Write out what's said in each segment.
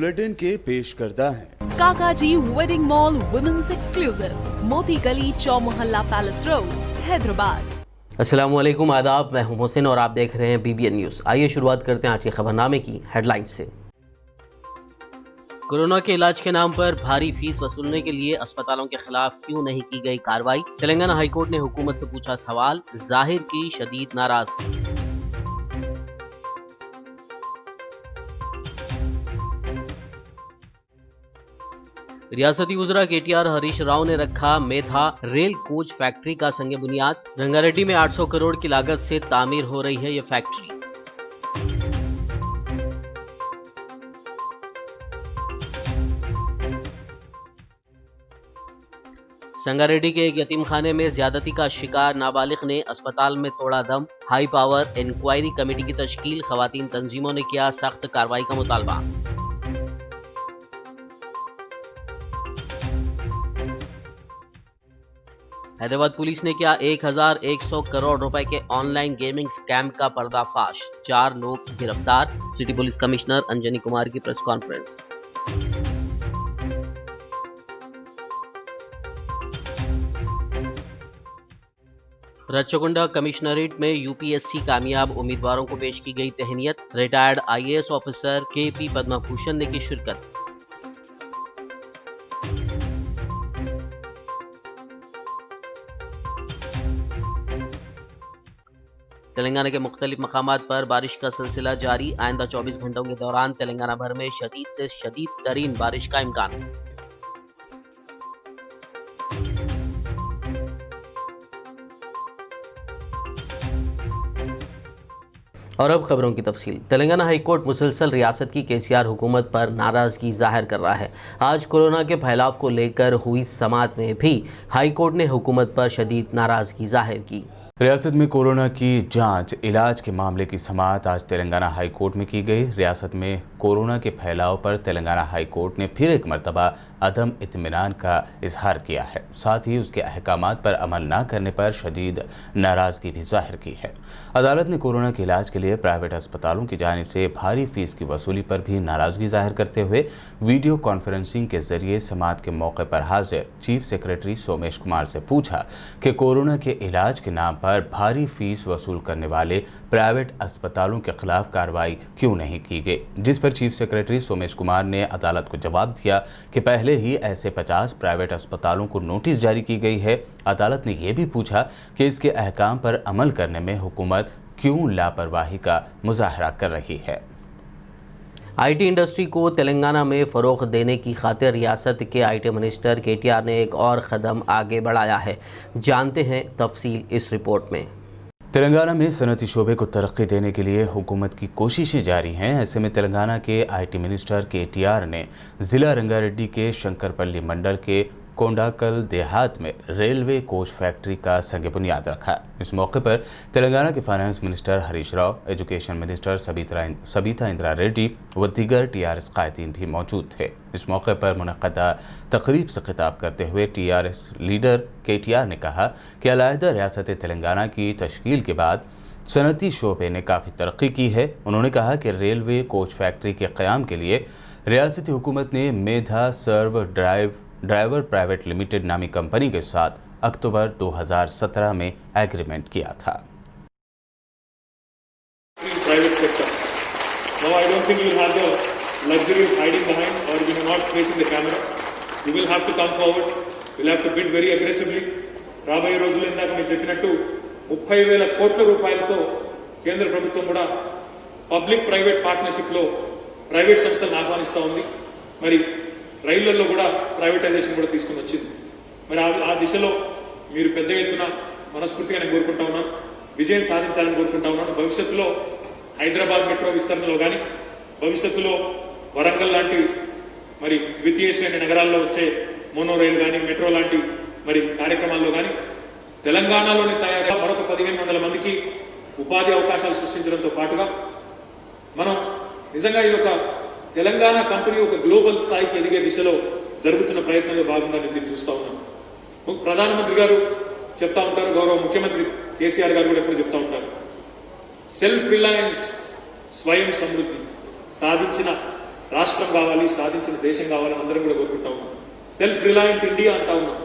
Bulletin के पेश करता है काकाजी वेडिंग मॉल वुमेन्स एक्सक्लूसिव, मोती गली, चौमोहल्ला पैलेस रोड, हैदराबाद। अस्सलामुअलैकुम, आदाब। मैं हूं मोहसिन और आप देख रहे हैं BBN न्यूज़। आइए शुरुआत करते हैं आज के खबरनामे की हेडलाइंस से। कोरोना के इलाज के नाम पर भारी फीस वसूलने के लिए अस्पतालों के खिलाफ क्यों नहीं की गई कार्रवाई? तेलंगाना हाईकोर्ट ने हुकूमत से पूछा सवाल, जाहिर की शदीद नाराजगी। रियासती वज़रा KTR हरीश राव ने रखा मेधा रेल कोच फैक्ट्री का संगे बुनियाद। रंगारेड्डी में 800 करोड़ की लागत से तामीर हो रही है ये फैक्ट्री। संगारेड्डी के एक यतीम खाने में ज्यादती का शिकार नाबालिग ने अस्पताल में तोड़ा दम। हाई पावर इंक्वायरी कमेटी की तश्कील, खवातीन तंजीमों ने किया सख्त कार्रवाई का मुतालबा। हैदराबाद पुलिस ने किया 1100 करोड़ रुपए के ऑनलाइन गेमिंग स्कैम का पर्दाफाश, 4 लोग गिरफ्तार। City police commissioner Anjani Kumar की प्रेस कॉन्फ्रेंस। रच्चगुंडा कमिश्नरेट में UPSC कामयाब उम्मीदवारों को पेश की गई तहनीयत। Retired IAS officer KP Padma Bhushan ने की शिरकत। तेलंगाना के मुख्तलिफ मकामात पर बारिश का सिलसिला जारी। आइंदा 24 घंटों के दौरान तेलंगाना भर में शदीद से शदीद तरीन बारिश का इम्कान। और अब खबरों की तफसील। तेलंगाना हाईकोर्ट मुसलसल रियासत की KCR हुकूमत पर नाराजगी जाहिर कर रहा है। आज कोरोना के फैलाव को लेकर हुई समाअत में भी हाईकोर्ट ने हुकूमत पर शदीद नाराजगी जाहिर की। रियासत में कोरोना की जांच इलाज के मामले की समाअत आज तेलंगाना हाई कोर्ट में की गई। रियासत में कोरोना के फैलाव पर तेलंगाना हाई कोर्ट ने फिर एक मरतबा अदम इत्मीनान का इजहार किया है, साथ ही उसके अहकामात पर अमल न करने पर शदीद नाराज़गी भी जाहिर की है। अदालत ने कोरोना के इलाज के लिए प्राइवेट अस्पतालों की जानिब से भारी फीस की वसूली पर भी नाराज़गी जाहिर करते हुए वीडियो कॉन्फ्रेंसिंग के जरिए समाअत के मौके पर हाजिर चीफ सेक्रेटरी सोमेश कुमार से पूछा कि कोरोना के इलाज के नाम पर भारी फीस वसूल करने वाले प्राइवेट अस्पतालों के खिलाफ कार्रवाई क्यों नहीं की गई, जिस पर चीफ सेक्रेटरी सोमेश कुमार ने अदालत को जवाब दिया कि पहले ही ऐसे 50 प्राइवेट अस्पतालों को नोटिस जारी की गई है। अदालत ने यह भी पूछा कि इसके अहकाम पर अमल करने में हुकूमत क्यों लापरवाही का मुजाहरा कर रही है। IT इंडस्ट्री को तेलंगाना में फ़रोग़ देने की खातिर रियासत के IT मिनिस्टर KTR ने एक और कदम आगे बढ़ाया है। जानते हैं तफसील इस रिपोर्ट में। तेलंगाना में सनती शोबे को तरक्की देने के लिए हुकूमत की कोशिशें जारी हैं। ऐसे में तेलंगाना के IT मिनिस्टर KTR ने ज़िला रंगारेड्डी के शंकरपल्ली मंडल के कोंडाकल देहात में रेलवे कोच फैक्ट्री का संग बुनियाद रखा। इस मौके पर तेलंगाना के finance minister Harish Rao, education minister Sabitha Indira Reddy व दीगर TRS कायदीन भी मौजूद थे। इस मौके पर मुनक़दा तकरीब से खिताब करते हुए TRS लीडर KTR ने कहा कि अलहदा रियासत तेलंगाना की तश्कील के बाद सनती शोबे ने काफ़ी तरक्की की है। उन्होंने कहा कि रेलवे कोच फैक्ट्री के क़याम के लिए रियासती हुकूमत ने मेधा सर्व ड्राइवर प्राइवेट लिमिटेड नामी कंपनी के साथ अक्टूबर 2017 में एग्रीमेंट किया था। Private sector. Now I don't think you will have the luxury of hiding behind or you are not facing the camera. You will have to come forward. You will have to bid very aggressively. రాబోయే రోజుల్లో ఇందాక మీరు చెప్పినట్టు 30,000 కోట్ల రూపాయలతో కేంద్ర ప్రభుత్వం కూడా పబ్లిక్ ప్రైవేట్ పార్ట్నర్షిప్ లో ప్రైవేట్ సంస్థలను ఆహ్వానిస్తూ ఉంది. మరి రైళ్లలో కూడా ప్రైవేటైజేషన్ కూడా తీసుకుని వచ్చింది. మరి ఆ దిశలో మీరు పెద్ద ఎత్తున మనస్ఫూర్తిగా నేను కోరుకుంటా ఉన్నాను, విజయం సాధించాలని కోరుకుంటా ఉన్నాను. భవిష్యత్తులో హైదరాబాద్ మెట్రో విస్తరణలో కానీ, భవిష్యత్తులో వరంగల్ లాంటి మరి ద్వితీయ శ్రేణి నగరాల్లో వచ్చే మోనో రైలు కానీ, మెట్రో లాంటి మరి కార్యక్రమాల్లో కానీ తెలంగాణలోని తయారైన మరొక 1,500 మందికి ఉపాధి అవకాశాలు సృష్టించడంతో పాటుగా మనం నిజంగా ఇది ఒక తెలంగాణ కంపెనీ ఒక గ్లోబల్ స్థాయికి ఎదిగే దిశలో జరుగుతున్న ప్రయత్నంలో భాగంగా నేను చూస్తా ఉన్నాను. ప్రధానమంత్రి గారు చెప్తా ఉంటారు, గౌరవ ముఖ్యమంత్రి KCR గారు కూడా ఎప్పుడు చెప్తా ఉంటారు, సెల్ఫ్ రిలయన్స్ స్వయం సమృద్ధి సాధించిన రాష్ట్రం కావాలి, సాధించిన దేశం కావాలని అందరం కూడా కోరుకుంటా ఉన్నాం. సెల్ఫ్ రిలయంట్ ఇండియా అంటా ఉన్నాం.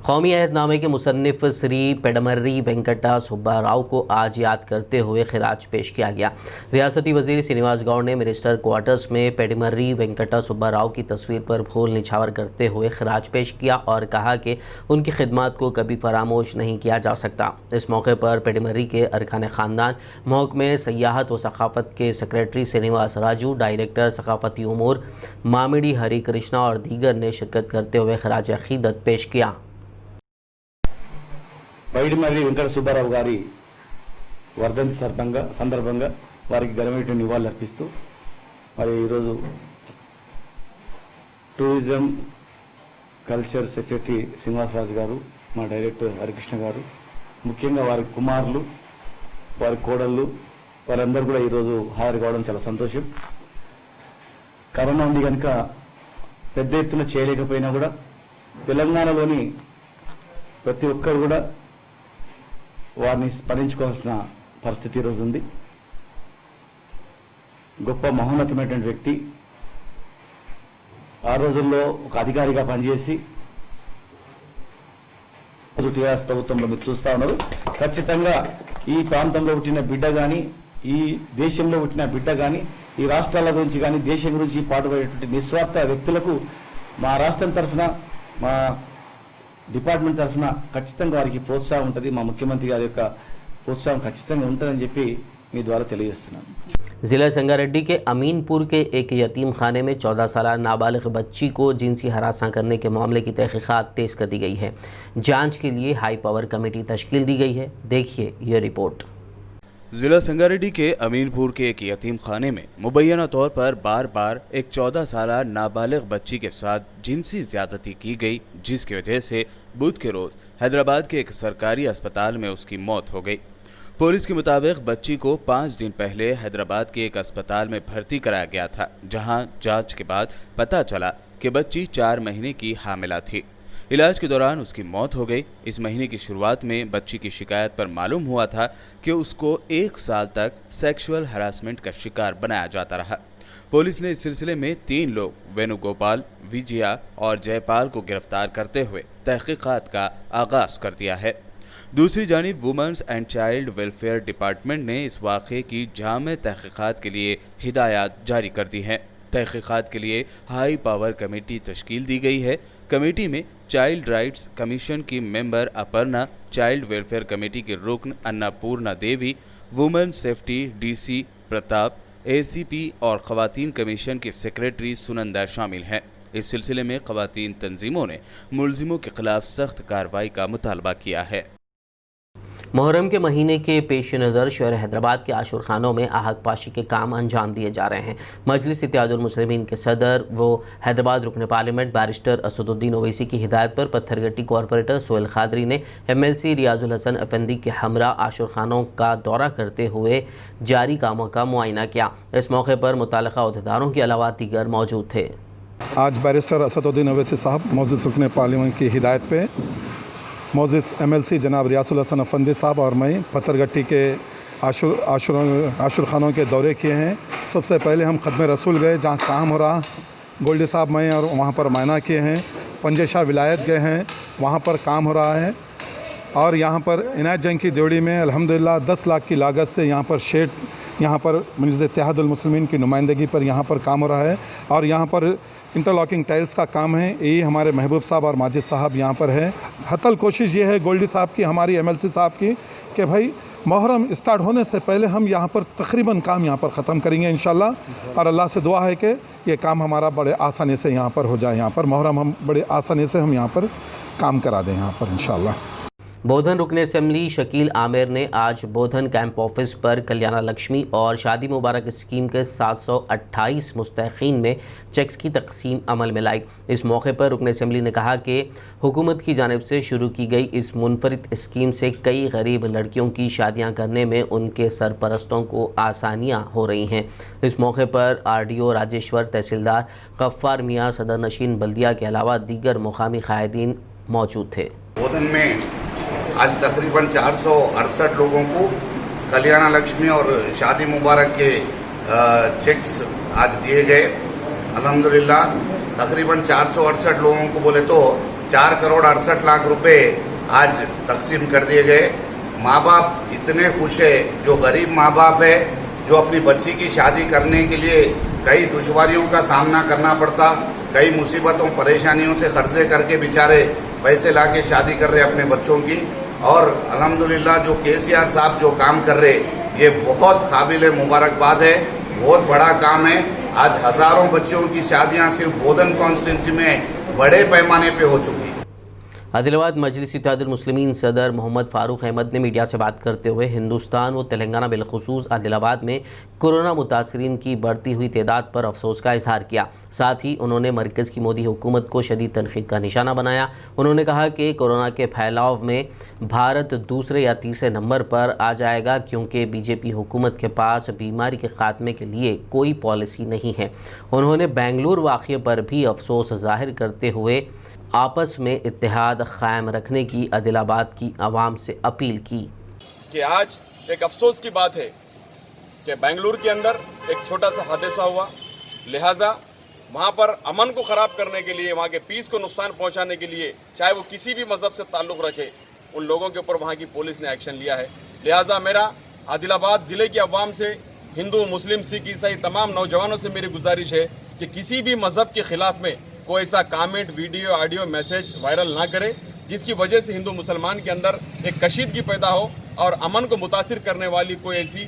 कौमी अहदनामे के मुसन्निफ श्री पेडमर्री वेंकटा सुब्बा राव को आज याद करते हुए खिराज पेश किया गया। रियासती वजीर श्रीनिवास गौड़ ने मिनिस्टर क्वार्टर्स में पेडमर्री वेंकटा सुब्बा राव की तस्वीर पर फूल निछावर करते हुए खिराज पेश किया और कहा कि उनकी खिदमत को कभी फरामोश नहीं किया जा सकता। इस मौके पर पेडमर्री के अरकान ख़ानदान, महकमे सयाहत व सकाफ़त के सेक्रेटरी श्रीनिवास राजू, डायरेक्टर सकाफ़ती उमूर मामिडी हरि कृष्णा और दीगर ने शिरकत करते हुए खिराज अक़ीदत पेश किया। పైడిమర్రి వెంకట సుబ్బారావు గారి వర్ధంతి సందర్భంగా వారికి ఘనమైన నివాళులు అర్పిస్తూ మరి ఈరోజు టూరిజం కల్చర్ సెక్రటరీ శ్రీనివాసరాజు గారు, మా డైరెక్టర్ హరికృష్ణ గారు, ముఖ్యంగా వారి కుమారులు, వారి కోడళ్ళు, వారందరూ కూడా ఈరోజు హాజరు కావడం చాలా సంతోషం. కరోనా ఉంది కనుక పెద్ద ఎత్తున చేయలేకపోయినా కూడా తెలంగాణలోని ప్రతి ఒక్కరు కూడా వారిని స్మరించుకోవాల్సిన పరిస్థితి ఈరోజు ఉంది. గొప్ప మహోన్నతమైనటువంటి వ్యక్తి. ఆ రోజుల్లో ఒక అధికారిగా పనిచేసి టీఆర్ఎస్ ప్రభుత్వంలో మీరు చూస్తా ఉన్నారు. ఖచ్చితంగా ఈ ప్రాంతంలో పుట్టిన బిడ్డ కానీ, ఈ దేశంలో పుట్టిన బిడ్డ కానీ, ఈ రాష్ట్రాల గురించి కానీ, దేశం గురించి పాటుపడేటువంటి నిస్వార్థ వ్యక్తులకు మా రాష్ట్రం తరఫున, మా డిపార్ట్మెంట్ తరఫున ఖచ్చితంగా వారికి ప్రోత్సాహం ఉంటుంది. మా ముఖ్యమంత్రి గారి యొక్క ప్రోత్సాహం ఖచ్చితంగా ఉంటుందని చెప్పి మీ ద్వారా తెలియజేస్తున్నాను. जिला संगारेड्डी के अमीनपुर के एक यतीम खाने में 14 साल नाबालिग बच्ची को जिनसी हरासा करने के मामले की तहकीकात तेज़ कर दी गई है। जांच के लिए हाई पावर कमेटी तश्कील दी गई है। देखिए ये रिपोर्ट। जिला संगारेड्डी के अमीनपुर के एक यतीम खाने में मुबैना तौर पर बार बार एक 14 साल नाबालिग बच्ची के साथ जिनसी ज्यादती की गई, जिसकी वजह से बुध के रोज हैदराबाद के एक सरकारी अस्पताल में उसकी मौत हो गई। पुलिस के मुताबिक बच्ची को 5 दिन पहले हैदराबाद के एक अस्पताल में भर्ती कराया गया था, जहां जांच के बाद पता चला कि बच्ची 4 महीने की हामिला थी। इलाज के दौरान उसकी मौत हो गई। इस महीने की शुरुआत में बच्ची की शिकायत पर मालूम हुआ था कि उसको 1 साल तक सेक्सुअल हरासमेंट का शिकार बनाया जाता रहा। पुलिस ने इस सिलसिले में 3 लोग वेणुगोपाल, विजया और जयपाल को गिरफ्तार करते हुए तहकीकात का आगाज कर दिया है। दूसरी जानिब women's and child welfare department ने इस वाक़े की जामे तहकीकात के लिए हिदायत जारी कर दी हैं। तहकीकात के लिए हाई पावर कमेटी तश्कील दी गई है। कमेटी में चाइल्ड राइट्स कमीशन की member Aparna, child welfare committee के रुकन Annapurna Devi, women safety DC Pratap, ACP और ख़वातीन कमीशन के सेक्रेटरी सुनंदा शामिल हैं। इस सिलसिले में ख़वातीन तंजीमों ने मुलजिमों के खिलाफ सख्त कार्रवाई का मुतालबा किया है। मुहर्रम के महीने के पेश नज़र शहर हैदराबाद के आशुर खानों में आहक पाशी के काम अंजाम दिए जा रहे हैं। मजलिस इत्तेहादुल मुस्लिमीन के सदर व हैदराबाद रुकन पार्लियामेंट बैरिस्टर असदुद्दीन ओवैसी की हिदायत पर पत्थरगट्टी कॉरपोरेटर सोहेल खादरी ने MLC रियाजुल हसन अफंदी के हमरा आशुर खानों का दौरा करते हुए जारी कामों का मुआयना किया। इस मौके पर मुतल्लिक़ा अहदेदारों के अलावा दीगर मौजूद थे। आज बैरिस्टर असदुद्दीन ओवैसी साहब मजलिस रुकन पार्लियामेंट की हिदायत पे मोजिस MLC जनाब रियाजुल हसन अफंदी साहब और मैं पत्थरगट्टी के आशुर खानों के दौरे किए हैं। सबसे पहले हम ख़त्म रसूल गए, जहाँ काम हो रहा, गोल्डी साहब मैं और वहाँ पर मायना किए हैं। पंजेशाह विलायत गए हैं, वहाँ पर काम हो रहा है। और यहाँ पर इनायत जंग की ड्योढ़ी में अल्हम्दुलिल्लाह 10 लाख की लागत से यहाँ पर शेड, यहाँ पर मजलिस इत्तेहादुल मुस्लिमीन की नुमाइंदगी पर यहाँ पर काम हो रहा है। और यहाँ पर इंटरलॉकिंग टाइल्स का काम है। यही हमारे महबूब साहब और माजिद साहब यहाँ पर है। हतल कोशिश ये है गोल्डी साहब की, हमारी MLC साहब की, कि भाई मुहर्रम स्टार्ट होने से पहले हम यहाँ पर तकरीबन काम यहाँ पर ख़त्म करेंगे इंशाल्लाह। और अल्लाह से दुआ है कि ये काम हमारा बड़े आसानी से यहाँ पर हो जाए। यहाँ पर मुहर्रम हम बड़े आसानी से हम यहाँ पर काम करा दें यहाँ पर इंशाल्लाह। बोधन रुकन असम्बली शकील आमिर ने आज बोधन कैंप ऑफिस पर कल्याणा लक्ष्मी और शादी मुबारक स्कीम के 728 मुस्तहिकीन में चेक्स की तकसीम अमल में लाई। इस मौके पर रुकन असम्बली ने कहा कि हुकूमत की जानिब से शुरू की गई इस मुनफरिद स्कीम से कई गरीब लड़कियों की शादियां करने में उनके सरपरस्तों को आसानियां हो रही हैं। इस मौके पर RDO राजेश्वर, तहसीलदार गफ्फार मियाँ, सदर नशीन बल्दिया के अलावा दीगर मुकामी कायदीन मौजूद थे। बोधन में आज तकरीबन 468 लोगों को कल्याणा लक्ष्मी और शादी मुबारक के चेक्स आज दिए गए। अल्हम्दुलिल्लाह तकरीबन 468 लोगों को बोले तो 4,68,00,000 रुपए आज तकसीम कर दिए गए। माँ बाप इतने खुश है, जो गरीब माँ बाप है, जो अपनी बच्ची की शादी करने के लिए कई दुश्वारियों का सामना करना पड़ता, कई मुसीबतों परेशानियों से खर्चे करके बेचारे पैसे लाके शादी कर रहे अपने बच्चों की। और अल्हम्दुलिल्लाह जो केसीआर साहब जो काम कर रहे, ये बहुत काबिल मुबारकबाद है, बहुत बड़ा काम है। आज हजारों बच्चों की शादियां सिर्फ बोधन कॉन्स्टिट्यूंसी में बड़े पैमाने पे हो चुकी है। आदिलाबाद मजलिस इत्तेहादुल मुस्लिमीन सदर मोहम्मद फारूक अहमद ने मीडिया से बात करते हुए हिंदुस्तान व तेलंगाना बिलखुसूस आदिलाबाद में कोरोना मुतासरीन की बढ़ती हुई तादाद पर अफसोस का इजहार किया। साथ ही उन्होंने मरकज़ की मोदी हुकूमत को शदीद तनकीद का निशाना बनाया। उन्होंने कहा कि कोरोना के फैलाव में भारत दूसरे या तीसरे नंबर पर आ जाएगा, क्योंकि बीजेपी हुकूमत के पास बीमारी के खात्मे के लिए कोई पॉलिसी नहीं है। उन्होंने बेंगलुरु वाक़े पर भी अफसोस जाहिर करते हुए आपस में इत्तेहाद कायम रखने की आदिलाबाद की आवाम से अपील की कि आज एक अफसोस की बात है कि बेंगलुरु के अंदर एक छोटा सा हादसा हुआ, लिहाजा वहाँ पर अमन को ख़राब करने के लिए, वहाँ के पीस को नुकसान पहुँचाने के लिए, चाहे वो किसी भी मज़हब से ताल्लुक़ रखे, उन लोगों के ऊपर वहाँ की पुलिस ने एक्शन लिया है। लिहाजा मेरा आदिलाबाद ज़िले की अवाम से, हिंदू मुस्लिम सिख ईसाई तमाम नौजवानों से मेरी गुजारिश है कि किसी भी मज़हब के ख़िलाफ़ में कोई ऐसा comment, video, audio, message viral ना करे जिसकी वजह से हिंदू मुसलमान के अंदर एक कशीदगी पैदा हो और अमन को मुतासिर करने वाली कोई ऐसी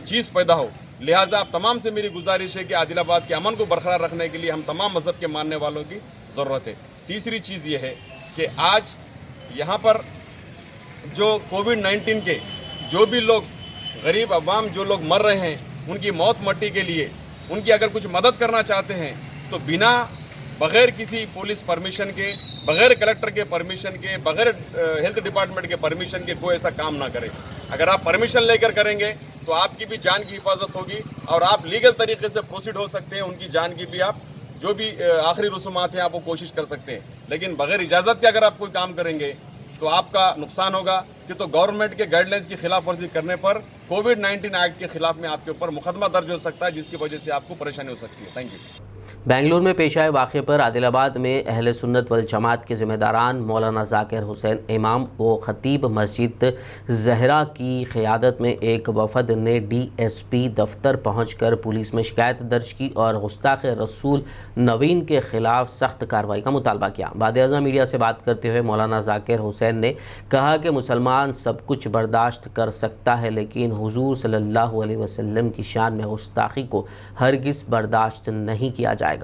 चीज़ पैदा हो। लिहाजा आप तमाम से मेरी गुजारिश है कि आदिलाबाद के अमन को बरकरार रखने के लिए हम तमाम मज़हब के मानने वालों की ज़रूरत है। तीसरी चीज़ ये है कि आज यहाँ पर जो कोविड-19 के जो भी लोग गरीब अवाम जो लोग मर रहे हैं, उनकी मौत मट्टी के लिए उनकी अगर कुछ मदद करना चाहते हैं तो बिना बग़ैर किसी पुलिस परमिशन के, बग़ैर कलेक्टर के परमिशन के, बग़ैर हेल्थ डिपार्टमेंट के परमिशन के कोई ऐसा काम ना करें। अगर आप परमिशन लेकर करेंगे तो आपकी भी जान की हिफाजत होगी और आप लीगल तरीके से प्रोसीड हो सकते हैं, उनकी जान की भी आप जो भी आखिरी रसूमात हैं आप वो कोशिश कर सकते हैं। लेकिन बग़ैर इजाज़त के अगर आप कोई काम करेंगे तो आपका नुकसान होगा कि तो गवर्नमेंट के गाइडलाइंस की खिलाफ वर्जी करने पर कोविड-19 एक्ट के खिलाफ में आपके ऊपर मुकदमा दर्ज हो सकता है, जिसकी वजह से आपको परेशानी हो सकती है। Thank you. बेंगलुरु में पेश आए वाक़े पर आदिलाबाद में अहले सुन्नत वल जमात के ज़िम्मेदारान मौलाना ज़ाकिर हुसैन इमाम व ख़तीब मस्जिद ज़हरा की क़ियादत में एक वफ़द ने DSP दफ्तर पहुंचकर पुलिस में शिकायत दर्ज की और गुस्ताख़ रसूल नवीन के ख़िलाफ़ सख्त कार्रवाई का मुतालबा किया। बाद-ए-आज़म मीडिया से बात करते हुए मौलाना ज़ाकिर हुसैन ने कहा कि मुसलमान सब कुछ बर्दाश्त कर सकता है, लेकिन हुज़ूर सल्लल्लाहु अलैहि वसल्लम की शान में गुस्ताखी को हरगिज़ बर्दाश्त नहीं किया जाएगा।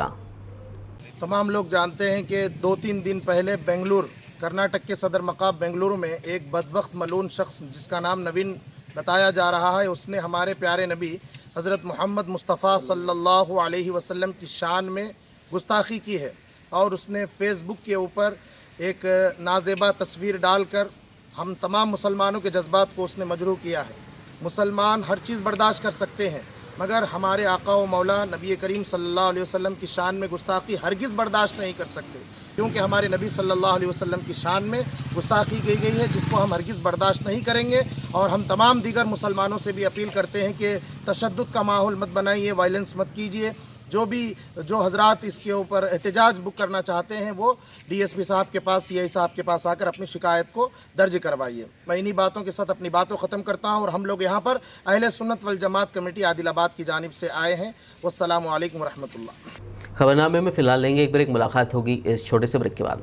तमाम लोग जानते हैं कि 2-3 दिन पहले बेंगलुरु, कर्नाटक के सदर मकाम बेंगलुरु में एक बदबख्त मलून शख्स जिसका नाम नवीन बताया जा रहा है, उसने हमारे प्यारे नबी हज़रत मोहम्मद मुस्तफ़ा सल्लल्लाहु अलैहि वसल्लम की शान में गुस्ताखी की है और उसने फ़ेसबुक के ऊपर एक नाज़ेबा तस्वीर डालकर हम तमाम मुसलमानों के जज्बात को उसने मजरूह किया है। मुसलमान हर चीज़ बर्दाश्त कर सकते हैं, मगर हमारे आका व मौला नबी करीम सल्लल्लाहु अलैहि वसल्लम की शान में गुस्ताखी हरगिज़ बर्दाश्त नहीं कर सकते, क्योंकि हमारे नबी सल्लल्लाहु अलैहि वसल्लम की शान में गुस्ताखी की गई है, जिसको हम हरगिज़ बर्दाश्त नहीं करेंगे। और हम तमाम दीगर मुसलमानों से भी अपील करते हैं कि तशद्दुद का माहौल मत बनाइए, वायलेंस मत कीजिए। जो हजरात इसके ऊपर एहतजाज बुक करना चाहते हैं वो DSP साहब के पास, CI साहब के पास आकर अपनी शिकायत को दर्ज करवाइए। मैं इन्हीं बातों के साथ अपनी बातों ख़त्म करता हूँ और हम लोग यहाँ पर अहले सुन्नत वल जमात कमेटी आदिलाबाद की जानिब से आए हैं। वस्सलामु अलैकुम रहमतुल्लाह। खबरनामे में फ़िलहाल लेंगे एक ब्रेक, मुलाकात होगी इस छोटे से ब्रेक के बाद।